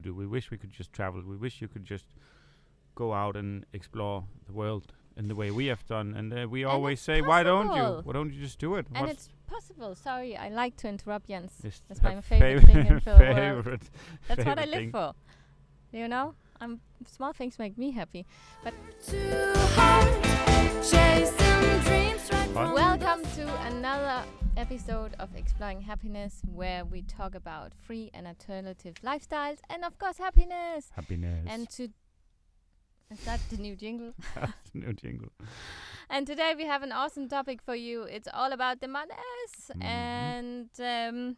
do. We wish we could just travel. We wish you could just go out and explore the world in the way we have done. And we And always it's say, why don't you? possible. Why don't you just do it? And What's it's possible. Sorry, I like to interrupt Jens. this That's her my favorite thing in the world. favorite That's what I favorite live thing. for. You know, small things make me happy. But Fun. welcome to another episode of Exploring Happiness, where we talk about free and alternative lifestyles, and of course happiness. Happiness. And is that the new jingle? That's a new jingle. And today we have an awesome topic for you. It's all about the monies. Mhm. And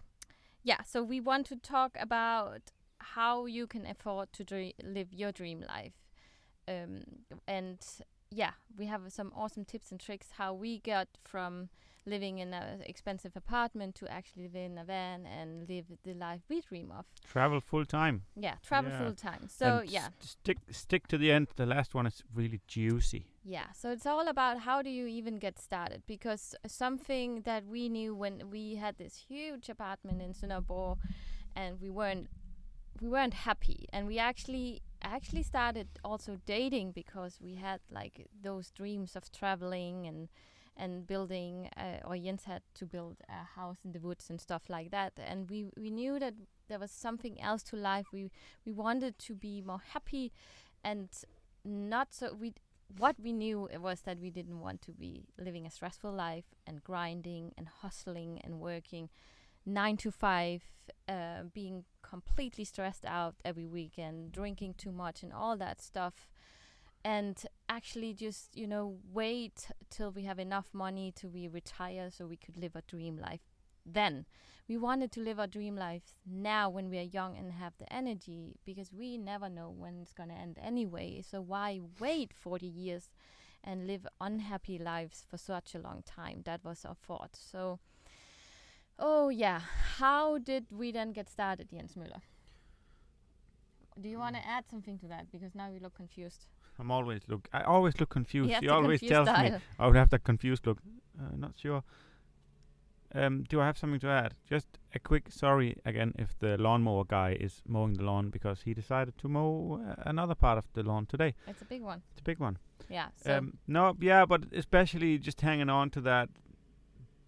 so we want to talk about how you can afford to live your dream life. We have some awesome tips and tricks how we got from living in an expensive apartment to actually live in a van and live the life we dream of. Travel full time. Yeah, travel Yeah. full time. So And stick to the end. The last one is really juicy. Yeah, so it's all about how do you even get started, because something that we knew when we had this huge apartment in Singapore and we weren't happy, and we actually started also dating because we had like those dreams of traveling and building or Jens had to build a house in the woods and stuff like that, and we knew that there was something else to life. We wanted to be more happy, and not so what we knew was that we didn't want to be living a stressful life and grinding and hustling and working 9 to 5, being completely stressed out every weekend, drinking too much and all that stuff, and actually just wait till we have enough money to be retired so we could live a dream life. Then we wanted to live our dream life now when we are young and have the energy, because we never know when it's going to end anyway. So why wait 40 years and live unhappy lives for such a long time? That was our thought. So, how did we then get started, Jens Müller? Do you want to add something to that? Because now you look confused. I always look confused. He has She the always confused tells me style. I would have that confused look. Not sure. Do I have something to add? Just a quick sorry again if the lawnmower guy is mowing the lawn, because he decided to mow another part of the lawn today. It's a big one. It's a big one. Yeah. So But especially just hanging on to that,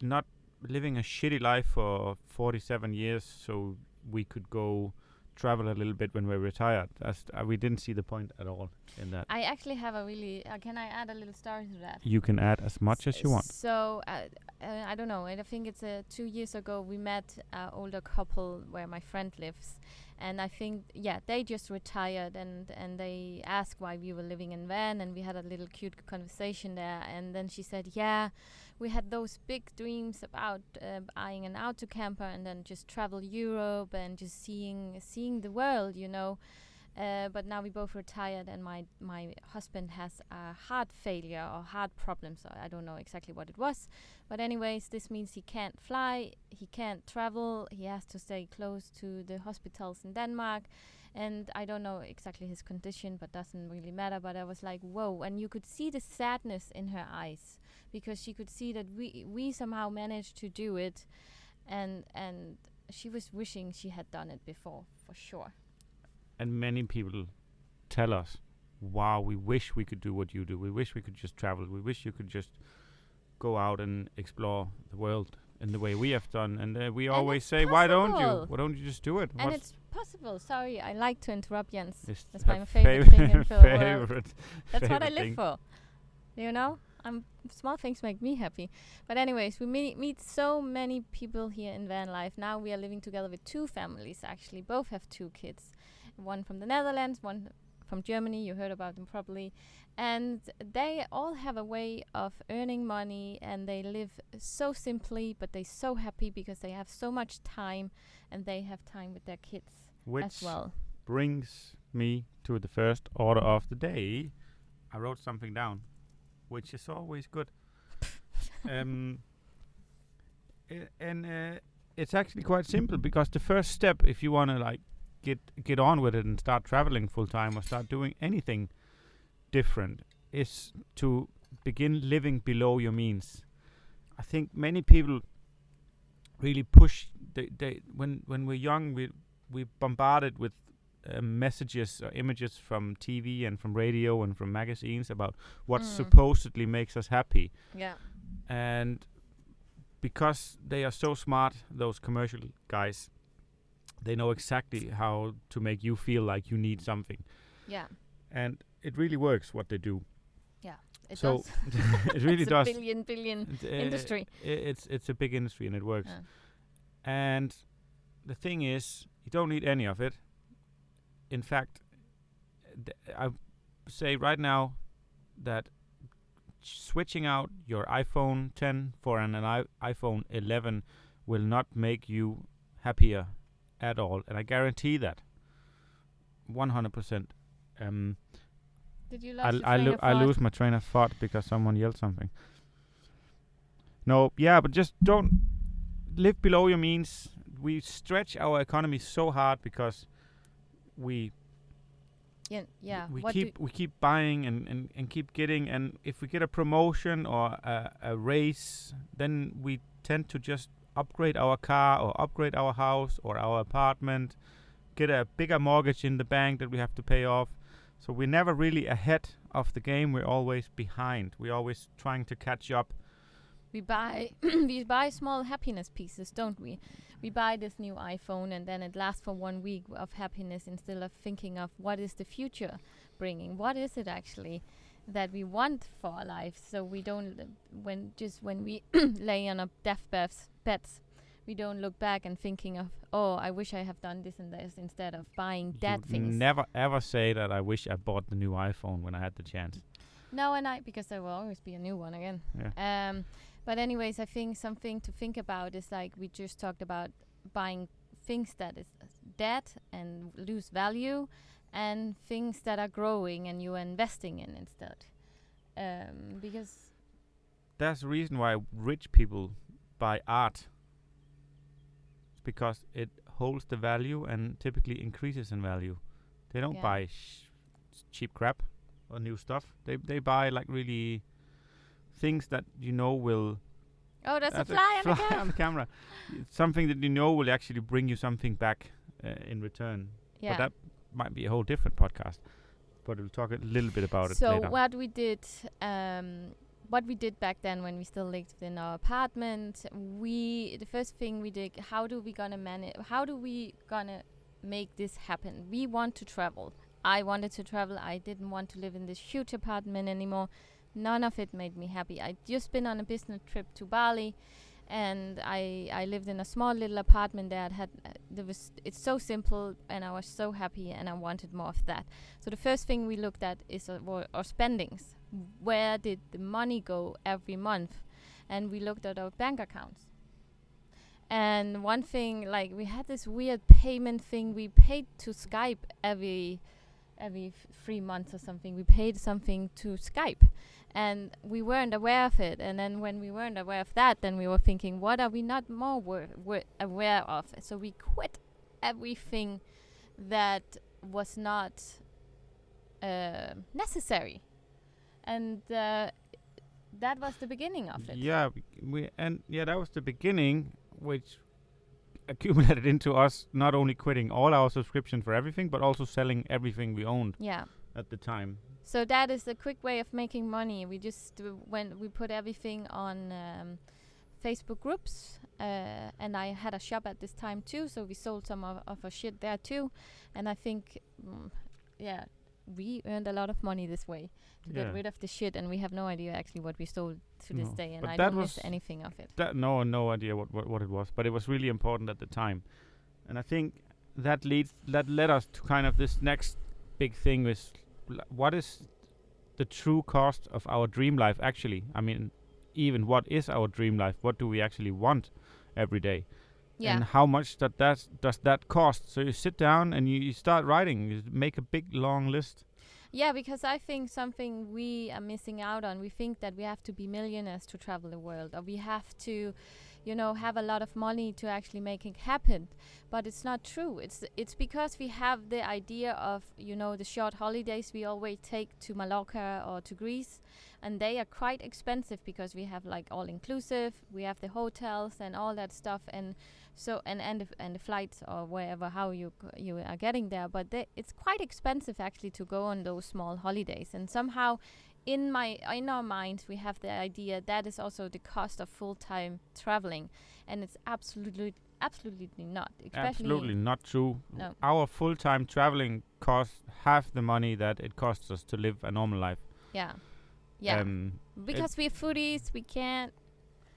not living a shitty life for 47 years so we could go travel a little bit when we're retired. We didn't see the point at all in that. I actually have a really... can I add a little story to that? You can add as much as you want. So, I don't know. I think it's 2 years ago we met an older couple where my friend lives. And I think, they just retired and they asked why we were living in van, and we had a little cute conversation there. And then she said, we had those big dreams about buying an auto camper and then just travel Europe and just seeing the world, But now we both retired, and my husband has a heart failure or heart problems. So I don't know exactly what it was. But anyways, this means he can't fly, he can't travel, he has to stay close to the hospitals in Denmark. And I don't know exactly his condition, but doesn't really matter. But I was like, whoa. And you could see the sadness in her eyes, because she could see that we somehow managed to do it. And she was wishing she had done it before, for sure. And many people tell us, wow, we wish we could do what you do. We wish we could just travel. We wish you could just go out and explore the world in the way we have done. And we always say, why don't you? possible. Why don't you just do it? And it's possible. Sorry, I like to interrupt Jens. This That's her my favorite thing in the world. favorite That's what I favorite live thing. for. Small things make me happy. But anyways, we meet so many people here in VanLife. Now we are living together with 2 families, actually. Both have 2 kids. One from the Netherlands, one from Germany. You heard about them probably. And they all have a way of earning money, and they live so simply, but they're so happy because they have so much time, and they have time with their kids Which as well. brings me to the first order of the day. I wrote something down, which is always good. It's actually quite simple, because the first step, if you want to get on with it and start traveling full time or start doing anything different, is to begin living below your means. I think many people really push. When we're young, we bombarded with messages or images from TV and from radio and from magazines about what Mm. supposedly makes us happy. Yeah. And because they are so smart, those commercial guys, they know exactly how to make you feel like you need something. Yeah. And it really works what they do. It So does. it really It's does. a billion industry. It's a big industry and it works. Yeah. And the thing is, you don't need any of it. In fact, I say right now that switching out your iPhone 10 for an iPhone 11 will not make you happier at all, and I guarantee that 100%. Did you lose your train of I thought? lose my train of thought because someone yelled something. No, yeah, but just don't live below your means. We stretch our economy so hard because we Yeah. we What keep buying and keep getting, and if we get a promotion or a raise, then we tend to just upgrade our car or upgrade our house or our apartment, get a bigger mortgage in the bank that we have to pay off. So we're never really ahead of the game. We're always behind. We're always trying to catch up. we buy we buy small happiness pieces, don't we? We buy this new iPhone and then it lasts for 1 week of happiness instead of thinking of what is the future bringing. What is it actually that we want for our life? So we don't when we lay on our beds, we don't look back and thinking of, oh, I wish I have done this and this, instead of buying dead You things. never ever say that I wish I bought the new iPhone when I had the chance. No, because there will always be a new one again. Yeah. But anyways, I think something to think about is like we just talked about buying things that is dead and lose value, and things that are growing and you are investing in instead. Because That's the reason why rich people buy art. It's because it holds the value and typically increases in value. They don't Yeah. buy cheap crap or new stuff. They buy like really things that will. oh, there's a That's fly on the fly camera. on the camera. It's something that will actually bring you something back in return. Yeah. But that might be a whole different podcast. But we'll talk a little bit about it So later. what we did back then when we still lived in our apartment, the first thing we did, how do we gonna make this happen? We want to travel. I wanted to travel. I didn't want to live in this huge apartment anymore. None of it made me happy. I'd just been on a business trip to Bali, and I lived in a small little apartment that had it's so simple, and I was so happy, and I wanted more of that. So the first thing we looked at is our spendings. Where did the money go every month? And we looked at our bank accounts. And one thing, like, we had this weird payment thing. We paid to Skype every 3 months or something. We paid something to Skype, and we weren't aware of it. And then when we weren't aware of that, then we were thinking, what are we not more aware of? So we quit everything that was not necessary, and that was the beginning of it. Yeah, that was the beginning, which accumulated into us not only quitting all our subscription for everything, but also selling everything we owned Yeah. at the time. So that is a quick way of making money. We just when we put everything on Facebook groups, and I had a shop at this time too, so we sold some of our shit there too, and I think, we earned a lot of money this way to get rid of the shit, and we have no idea actually what we sold to this day, and but I that don't miss was anything of it. No idea what it was, but it was really important at the time, and I think that led us to kind of this next big thing was what is the true cost of our dream life actually? I mean, even what is our dream life? What do we actually want every day? Yeah. And how much does that cost? So you sit down and you start writing. You make a big long list. Yeah, because I think something we are missing out on. We think that we have to be millionaires to travel the world, or we have to have a lot of money to actually make it happen. But it's not true. It's because we have the idea of, the short holidays we always take to Mallorca or to Greece, and they are quite expensive because we have like all inclusive, we have the hotels and all that stuff, and so and the flights or wherever how you are getting there. But it's quite expensive actually to go on those small holidays, and somehow in our minds we have the idea that is also the cost of full-time traveling, and it's absolutely not, especially Absolutely not true. No. Our full-time traveling costs half the money that it costs us to live a normal life. yeah because we're foodies, we can't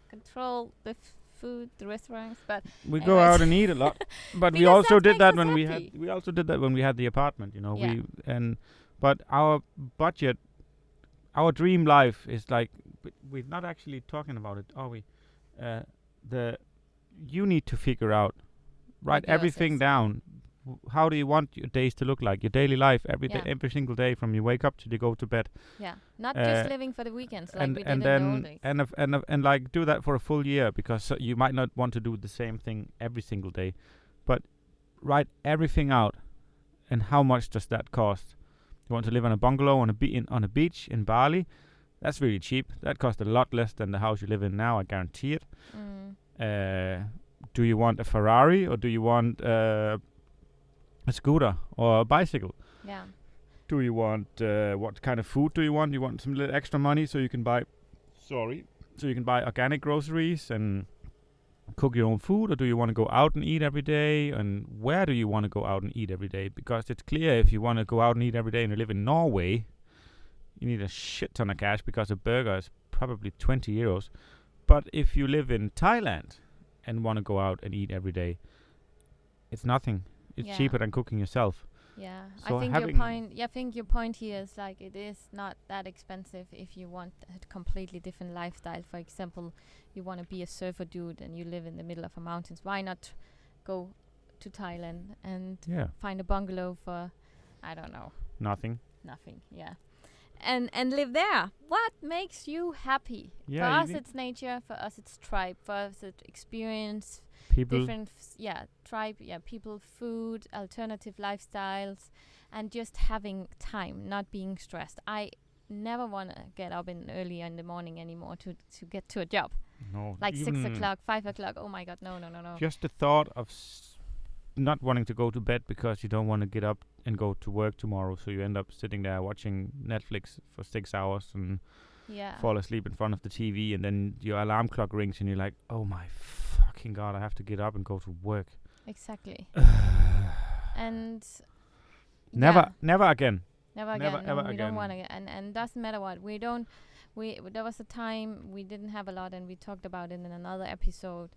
control the food, the restaurants, but we go out and eat a lot, but we Because also that did that makes us when happy. we also did that when we had the apartment. Yeah. But our budget, our dream life is like we're not actually talking about it, are we? You need to figure out, write What yours everything is. down. How do you want your days to look like? Your daily life, every day, Yeah. every single day, from you wake up till you go to bed. Not Uh, just living for the weekends like and we did and in the old then days. and like do that for a full year, because you might not want to do the same thing every single day, but write everything out. And how much does that cost? You want to live on a bungalow on a beach in Bali? That's really cheap. That costs a lot less than the house you live in now, I guarantee it. Do you want a Ferrari, or do you want a scooter or a bicycle? Yeah. Do you want what kind of food do you want? You want some little extra money so you can buy organic groceries and cook your own food, or do you want to go out and eat every day? And where do you want to go out and eat every day? Because it's clear, if you want to go out and eat every day and you live in Norway, you need a shit ton of cash, because a burger is probably 20 euros. But if you live in Thailand and want to go out and eat every day, it's nothing. It's Yeah. cheaper than cooking yourself. Yeah, So I think your point here is like it is not that expensive if you want a completely different lifestyle. For example, you want to be a surfer dude and you live in the middle of the mountains. Why not go to Thailand and Yeah, find a bungalow for, I don't know, nothing. nothing? Yeah, and live there. What makes you happy? Yeah, For you us, need- it's nature. For us, it's tribe. For us, it's experience. People, Different tribe, people, food, alternative lifestyles, and just having time, not being stressed. I never want to get up early in the morning anymore to get to a job no, like 6 even o'clock, 5 o'clock. Oh my god, no. just the thought of not wanting to go to bed because you don't want to get up and go to work tomorrow, so you end up sitting there watching Netflix for 6 hours and Yeah. fall asleep in front of the TV, and then your alarm clock rings and you're like, oh my fucking god, I have to get up and go to work. Exactly. And Never yeah, never again. never never, again. ever We again. don't want to, and doesn't matter what. We don't. There was a time we didn't have a lot, and we talked about it in another episode.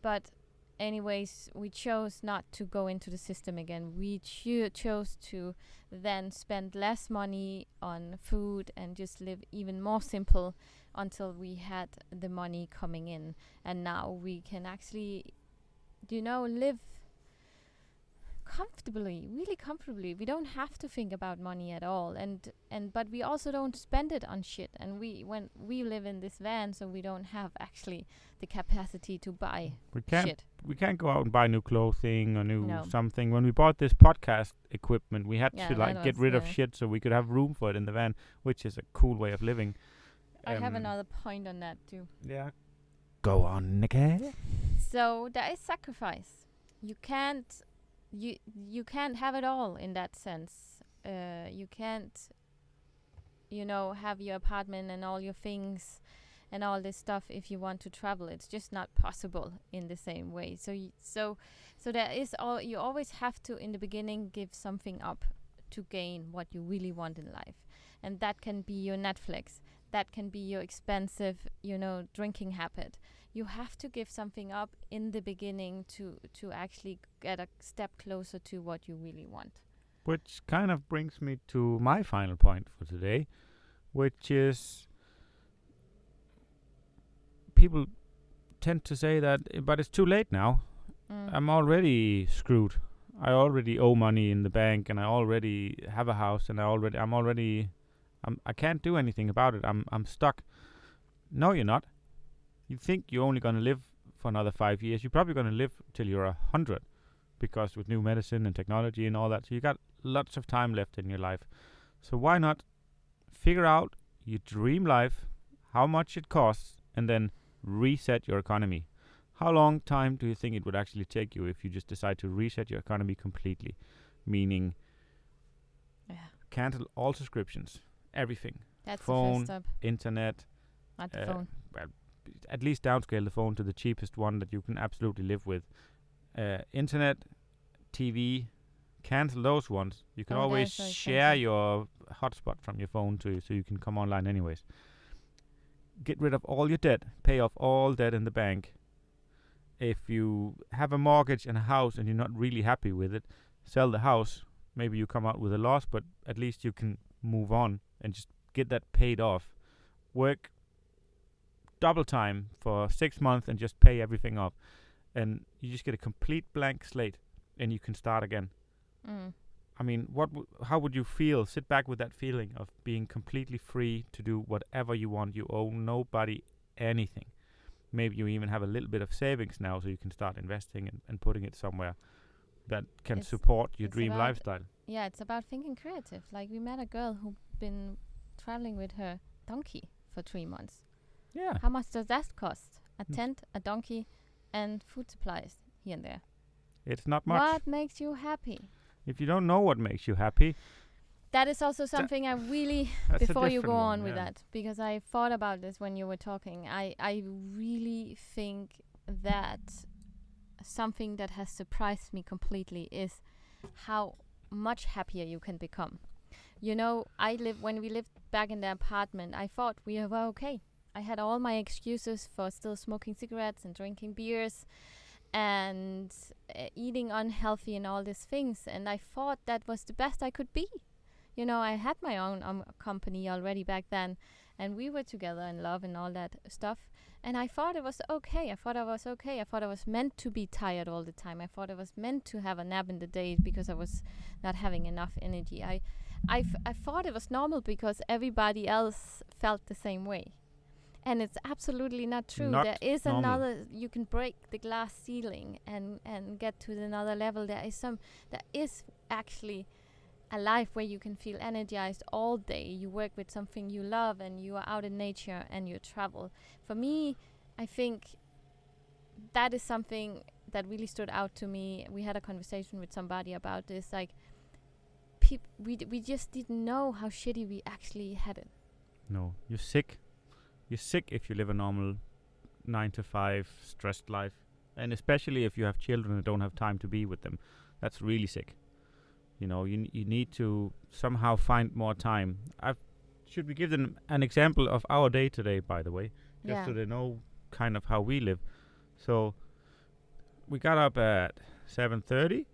But anyways, we chose not to go into the system again. We chose to then spend less money on food and just live even more simple until we had the money coming in. And now we can actually, live comfortably, really comfortably. We don't have to think about money at all, and but we also don't spend it on shit. And when we live in this van, so we don't have actually the capacity to buy We can't shit. we can't go out and buy new clothing or new No. something. When we bought this podcast equipment, we had Yeah, to that like get was, rid of shit so we could have room for it in the van, which is a cool way of living. I have Um, another point on that too. Yeah. Go on, Nikki. So there is sacrifice. You can't have it all in that sense. You can't have your apartment and all your things and all this stuff if you want to travel. It's just not possible in the same way. So there is you always have to in the beginning give something up to gain what you really want in life. And that can be your Netflix. That can be your expensive, drinking habit. You have to give something up in the beginning to actually get a step closer to what you really want. Which kind of brings me to my final point for today, which is people tend to say that, but it's too late now. I'm already screwed. I already owe money in the bank, and I already have a house, and I can't do anything about it. I'm stuck. No, you're not. You think you're only gonna live for another 5 years. You're probably going to live till you're 100, because with new medicine and technology and all that, so you got lots of time left in your life. So why not figure out your dream life, how much it costs, and then reset your economy? How long time do you think it would actually take you if you just decide to reset your economy completely? Meaning cancel all subscriptions, everything. That's phone, the first step. internet. Not the phone. Well, at least downscale the phone to the cheapest one that you can absolutely live with. Internet, TV, cancel those ones. You can always they're so share expensive. your hotspot from your phone so you can come online anyways. Get rid of all your debt. Pay off all debt in the bank. If you have a mortgage and a house and you're not really happy with it, sell the house. Maybe you come out with a loss, but at least you can move on and just get that paid off. Work double time for 6 months and just pay everything off. And you just get a complete blank slate and you can start again. I mean, how would you feel? Sit back with that feeling of being completely free to do whatever you want. You owe nobody anything. Maybe you even have a little bit of savings now, so you can start investing and putting it somewhere that can support your dream lifestyle. Yeah, it's about thinking creative. Like, we met a girl who'd been traveling with her donkey for 3 months. Yeah. How much does that cost? A tent, a donkey, and food supplies here and there. It's not much. What makes you happy? If you don't know what makes you happy, That is also something I really, that's a before you different go one, on with yeah. that, because I thought about this when you were talking. I really think that something that has surprised me completely is how much happier you can become. You know, when we lived back in the apartment, I thought we were okay. I had all my excuses for still smoking cigarettes and drinking beers and eating unhealthy and all these things. And I thought that was the best I could be. You know, I had my own company already back then, and we were together in love and all that stuff. And I thought it was okay. I thought I was meant to be tired all the time. I thought I was meant to have a nap in the day because I was not having enough energy. I thought it was normal because everybody else felt the same way. And it's absolutely not true. Not there is normal. another, you can break the glass ceiling and get to another level. There is actually a life where you can feel energized all day. You work with something you love and you are out in nature and you travel. For me, I think that is something that really stood out to me. We had a conversation with somebody about this. Like, we just didn't know how shitty we actually had it. No, you're sick. You're sick if you live a normal 9 to 5 stressed life. And especially if you have children and don't have time to be with them. That's really sick. You know, you need to somehow find more time. Should we give them an example of our day today, by the way? Just so they know kind of how we live. So, we got up at 7:30.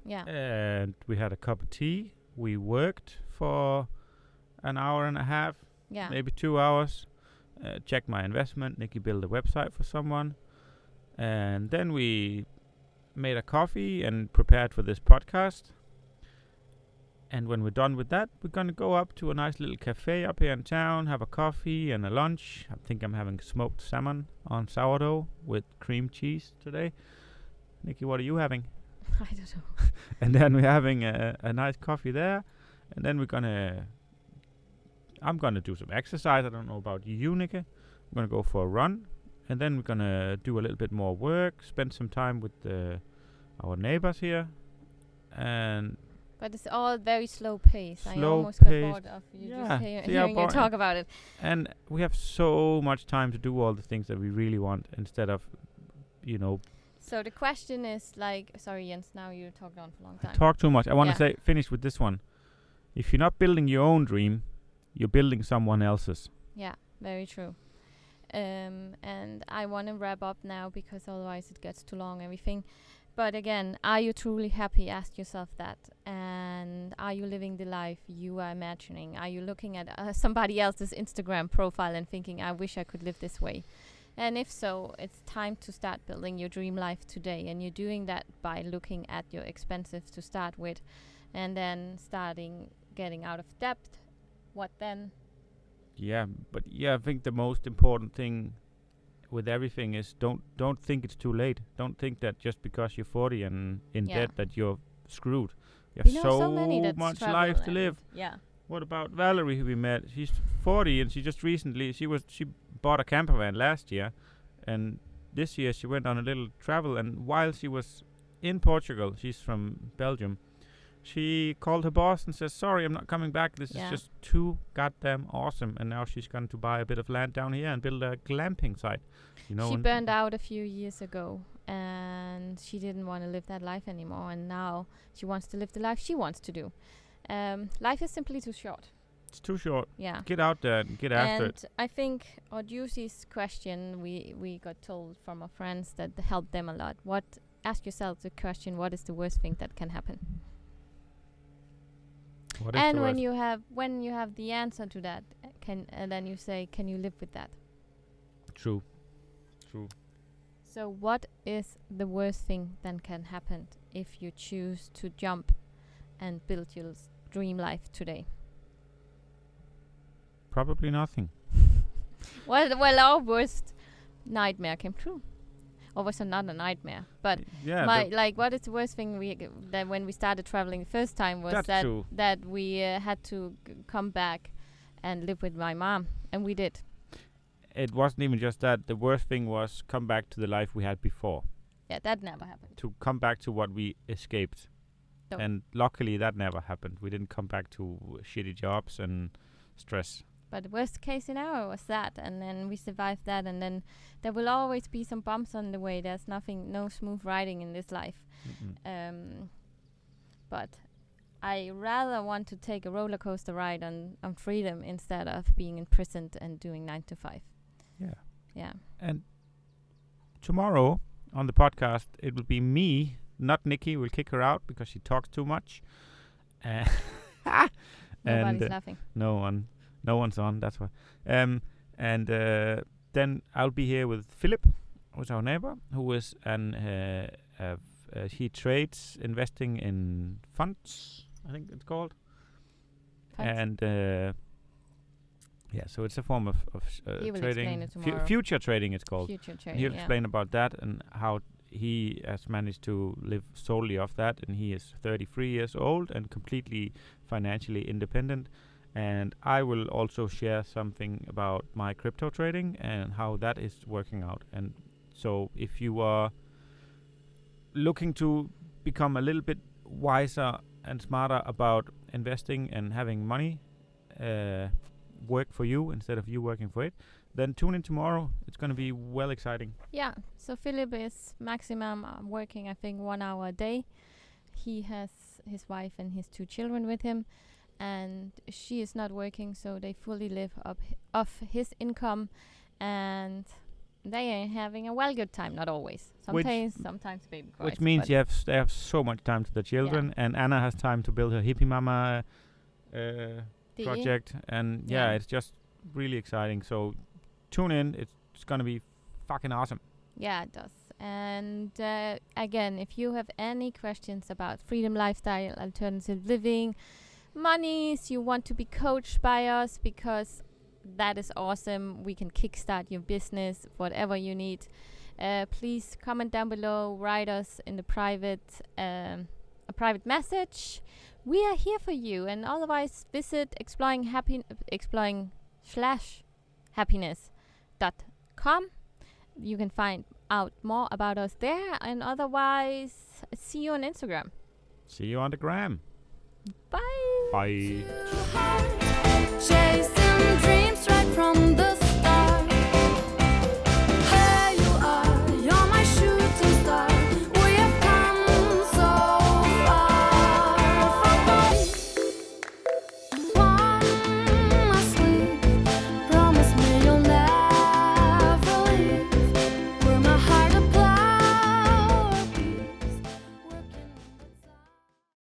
Yeah. And we had a cup of tea. We worked for an hour and a half, Yeah. maybe 2 hours. Checked my investment. Niki built a website for someone. And then we made a coffee and prepared for this podcast. And when we're done with that, we're going to go up to a nice little cafe up here in town, have a coffee and a lunch. I think I'm having smoked salmon on sourdough with cream cheese today. Niki, what are you having? I don't know. And then we're having a nice coffee there. And then I'm going to do some exercise. I don't know about you, Niki. I'm going to go for a run. And then we're going to do a little bit more work, spend some time with our neighbors here. But it's all very slow pace. I Slow almost got paced. bored of you Yeah, just see how hearing you boring- talk about it. And we have so much time to do all the things that we really want instead of, So the question is like, sorry Jens, now you talked on for a long time. talk too much. I want to Yeah. finish with this one. If you're not building your own dream, you're building someone else's. Yeah, very true. And I want to wrap up now because otherwise it gets too long, everything. But again, are you truly happy? Ask yourself that. And are you living the life you are imagining? Are you looking at somebody else's Instagram profile and thinking, I wish I could live this way? And if so, it's time to start building your dream life today. And you're doing that by looking at your expenses to start with. And then getting out of debt. What then? Yeah, but I think the most important thing with everything is don't think it's too late. Don't think that just because you're 40 and in Yeah. debt that you're screwed. You We have know so many so that much travel life to and- live. Yeah. What about Valerie, who we met? She's 40 and she just recently she bought a camper van last year, and this year she went on a little travel. And while she was in Portugal, she's from Belgium, she called her boss and says, "Sorry, I'm not coming back. This Yeah. is just too goddamn awesome." And now she's going to buy a bit of land down here and build a glamping site. You know, She and burned out a few years ago, and she didn't want to live that life anymore. And now she wants to live the life she wants to do. Life is simply too short. it's too short. Yeah. Get out there and get after it. And I think Juicy's question, we got told from our friends that helped them a lot. Ask yourself the question: what is the worst thing that can happen? What is And the when worst? you have the answer to that, then you say, can you live with that? True. So what is the worst thing that can happen if you choose to jump and build your dream life today? Probably nothing. Well, our worst nightmare came true. Or was it not a nightmare? But Yeah. what is the worst thing that when we started traveling the first time was That's true. that we had to come back and live with my mom, and we did. It wasn't even just that. The worst thing was come back to the life we had before. Yeah, that never happened. To come back to what we escaped. No. And luckily that never happened. We didn't come back to shitty jobs and stress. But the worst case scenario was that, and then we survived that, and then there will always be some bumps on the way. There's no smooth riding in this life. But I rather want to take a roller coaster ride on freedom instead of being imprisoned and doing 9 to 5. Yeah. Yeah. And tomorrow on the podcast, it will be me, not Niki. We'll kick her out because she talks too much. Nobody's laughing. No one's on. That's why. Then I'll be here with Philip, who's our neighbor, who is he trades investing in funds, I think it's called. Funds? And so it's a form of He will trading. explain it tomorrow. Future trading, it's called. Future trading. He'll yeah. explain about that and how he has managed to live solely off that. And he is 33 years old and completely financially independent. And I will also share something about my crypto trading and how that is working out. And so if you are looking to become a little bit wiser and smarter about investing and having money work for you instead of you working for it, then tune in tomorrow. It's going to be well exciting. Yeah. So Philip is maximum working, I think, 1 hour a day. He has his wife and his 2 children with him, and she is not working, so they fully live off his income, and they are having a well good time. Not always. Sometimes baby cries. Which means but they have so much time to the children, and Anna has time to build her hippie mama project, and it's just really exciting. So tune in. It's going to be fucking awesome. Yeah, it does. And again, if you have any questions about freedom lifestyle, alternative living, monies, you want to be coached by us, because that is awesome. We can kickstart your business, whatever you need. Please comment down below, write us in the private a private message. We are here for you, and otherwise visit exploring-happiness.com. You can find out more about us there, and otherwise see you on Instagram. See you on the gram. Bye. Bye.